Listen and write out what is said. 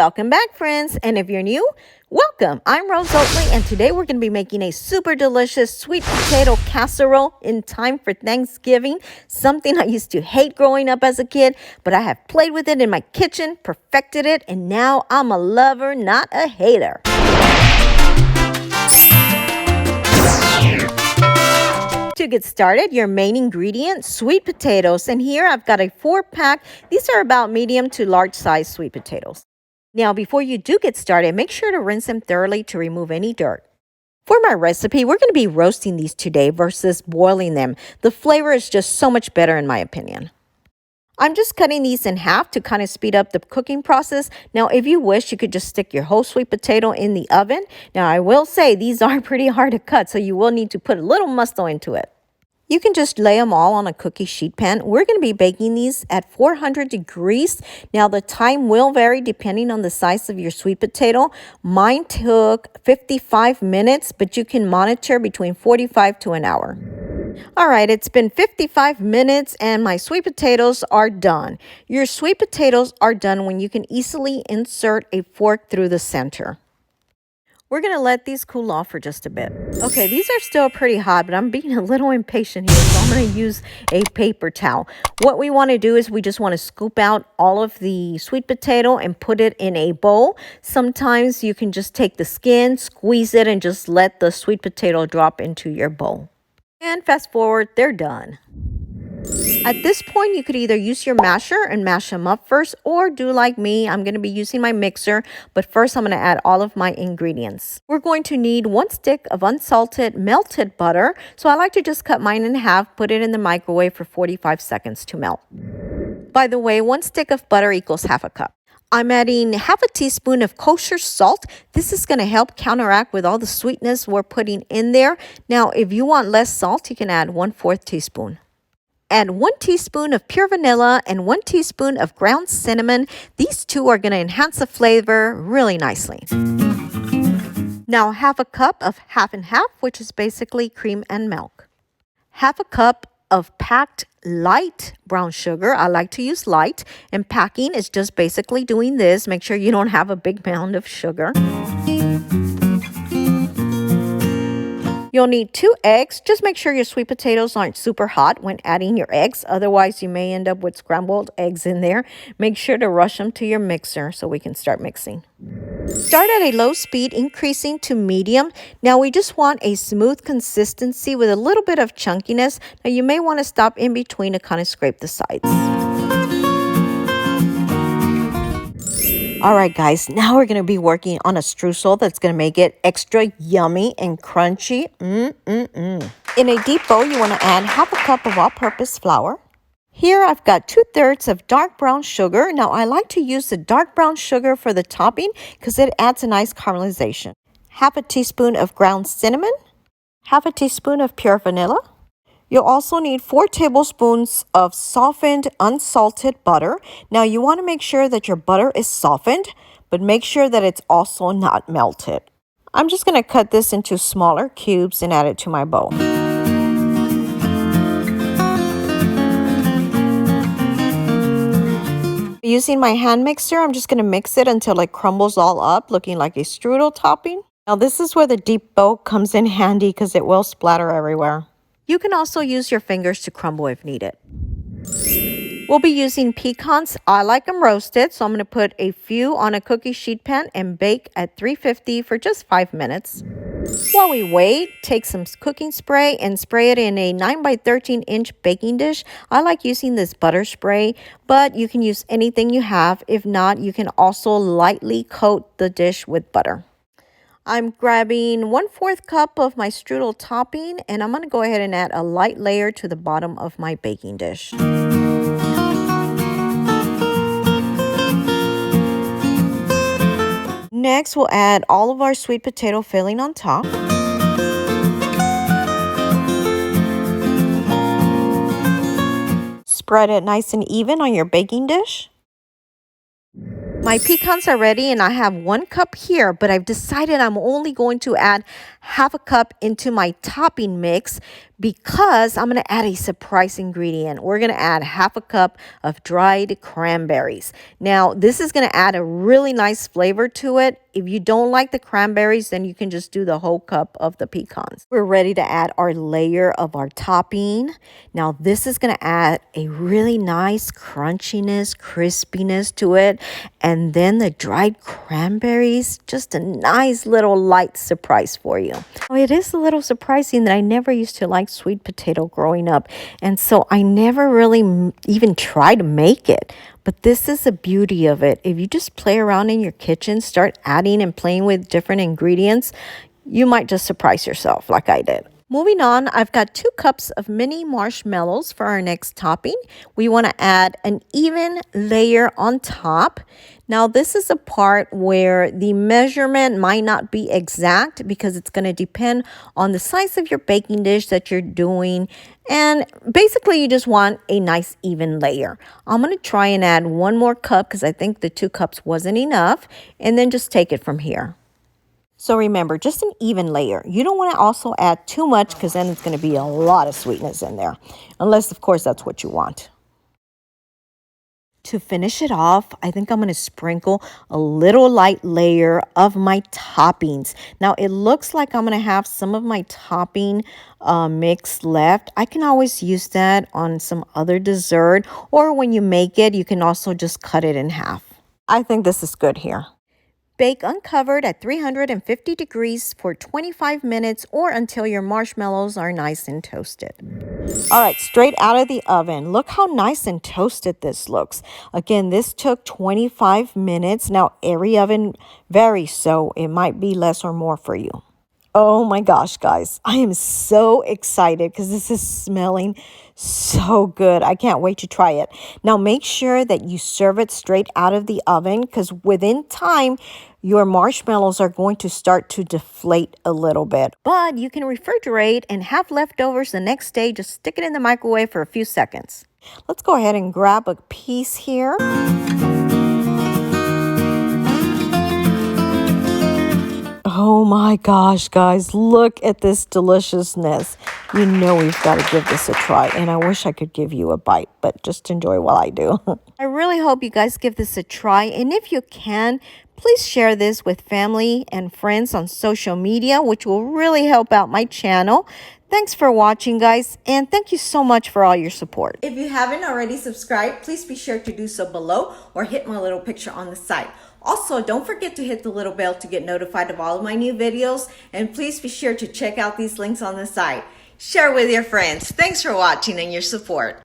Welcome back, friends, and if you're new, welcome. I'm Rose Oatley, and today we're going to be making a super delicious sweet potato casserole in time for Thanksgiving, something I used to hate growing up as a kid, but I have played with it in my kitchen, perfected it, and now I'm a lover, not a hater. To get started, your main ingredient, sweet potatoes, and here I've got a 4-pack. These are about medium to large size sweet potatoes. Now, before you do get started, make sure to rinse them thoroughly to remove any dirt. For my recipe, we're going to be roasting these today versus boiling them. The flavor is just so much better in my opinion. I'm just cutting these in half to kind of speed up the cooking process. Now, if you wish, you could just stick your whole sweet potato in the oven. Now, I will say these are pretty hard to cut, so you will need to put a little muscle into it. You can just lay them all on a cookie sheet pan. We're going to be baking these at 400 degrees. Now, the time will vary depending on the size of your sweet potato. Mine took 55 minutes, but you can monitor between 45 to an hour. All right, it's been 55 minutes and my sweet potatoes are done. Your sweet potatoes are done when you can easily insert a fork through the center. We're going to let these cool off for just a bit. Okay, these are still pretty hot, but I'm being a little impatient here, so I'm going to use a paper towel. What we want to do is we just want to scoop out all of the sweet potato and put it in a bowl. Sometimes you can just take the skin, squeeze it, and just let the sweet potato drop into your bowl. And fast forward, they're done. At this point, you could either use your masher and mash them up first, or do like me. I'm going to be using my mixer, but first I'm going to add all of my ingredients. We're going to need 1 stick of unsalted melted butter. So I like to just cut mine in half, put it in the microwave for 45 seconds to melt. By the way, 1 stick of butter equals half a cup. I'm adding half a teaspoon of kosher salt. This is going to help counteract with all the sweetness we're putting in there. Now, if you want less salt, you can add 1/4 teaspoon. Add 1 teaspoon of pure vanilla and 1 teaspoon of ground cinnamon. These two are going to enhance the flavor really nicely. Now, half a cup of half and half, which is basically cream and milk. Half a cup of packed light brown sugar. I like to use light, and packing is just basically doing this. Make sure you don't have a big mound of sugar. You'll need 2 eggs. Just make sure your sweet potatoes aren't super hot when adding your eggs. Otherwise, you may end up with scrambled eggs in there. Make sure to rush them to your mixer so we can start mixing. Start at a low speed, increasing to medium. Now, we just want a smooth consistency with a little bit of chunkiness. Now, you may want to stop in between to kind of scrape the sides. All right, guys, now we're going to be working on a streusel that's going to make it extra yummy and crunchy. In a deep bowl, you want to add half a cup of all-purpose flour. Here, I've got 2/3 of dark brown sugar. Now, I like to use the dark brown sugar for the topping because it adds a nice caramelization. Half a teaspoon of ground cinnamon. Half a teaspoon of pure vanilla. You'll also need 4 tablespoons of softened unsalted butter. Now, you want to make sure that your butter is softened, but make sure that it's also not melted. I'm just going to cut this into smaller cubes and add it to my bowl. Using my hand mixer, I'm just going to mix it until it crumbles all up, looking like a strudel topping. Now, this is where the deep bowl comes in handy because it will splatter everywhere. You can also use your fingers to crumble if needed. We'll be using pecans. I like them roasted, so I'm going to put a few on a cookie sheet pan and bake at 350 for just 5 minutes. While we wait, take some cooking spray and spray it in a 9 by 13 inch baking dish. I like using this butter spray, but you can use anything you have. If not, you can also lightly coat the dish with butter. I'm grabbing 1/4 cup of my strudel topping, and I'm going to go ahead and add a light layer to the bottom of my baking dish. Next, we'll add all of our sweet potato filling on top. Spread it nice and even on your baking dish. My pecans are ready and I have 1 cup here, but I've decided I'm only going to add half a cup into my topping mix because I'm going to add a surprise ingredient. We're going to add half a cup of dried cranberries. Now, this is going to add a really nice flavor to it. If you don't like the cranberries, then you can just do the whole cup of the pecans. We're ready to add our layer of our topping. Now, this is going to add a really nice crunchiness, crispiness to it. And then the dried cranberries, just a nice little light surprise for you. It is a little surprising that I never used to like sweet potato growing up, and so I never really even tried to make it. But this is the beauty of it. If you just play around in your kitchen, start adding and playing with different ingredients, you might just surprise yourself like I did. Moving on, I've got 2 cups of mini marshmallows for our next topping. We want to add an even layer on top. Now, this is a part where the measurement might not be exact because it's going to depend on the size of your baking dish that you're doing. And basically, you just want a nice even layer. I'm going to try and add 1 more cup because I think the 2 cups wasn't enough. And then just take it from here. So remember, just an even layer. You don't want to also add too much because then it's going to be a lot of sweetness in there. Unless, of course, that's what you want. To finish it off, I think I'm going to sprinkle a little light layer of my toppings. Now, it looks like I'm going to have some of my topping mix left. I can always use that on some other dessert. Or when you make it, you can also just cut it in half. I think this is good here. Bake uncovered at 350 degrees for 25 minutes or until your marshmallows are nice and toasted. All right, straight out of the oven. Look how nice and toasted this looks. Again, this took 25 minutes. Now, every oven varies, so it might be less or more for you. Oh my gosh, guys, I am so excited because this is smelling so good. I can't wait to try it. Now, make sure that you serve it straight out of the oven because within time, your marshmallows are going to start to deflate a little bit. But you can refrigerate and have leftovers the next day. Just stick it in the microwave for a few seconds. Let's go ahead and grab a piece here. Oh my gosh, guys, look at this deliciousness. You know we've got to give this a try, and I wish I could give you a bite, but just enjoy while I do. I really hope you guys give this a try, and if you can, please share this with family and friends on social media, which will really help out my channel. Thanks for watching, guys, and thank you so much for all your support. If you haven't already subscribed, please be sure to do so below or hit my little picture on the side. Also, don't forget to hit the little bell to get notified of all of my new videos, and please be sure to check out these links on the side. Share with your friends. Thanks for watching and your support.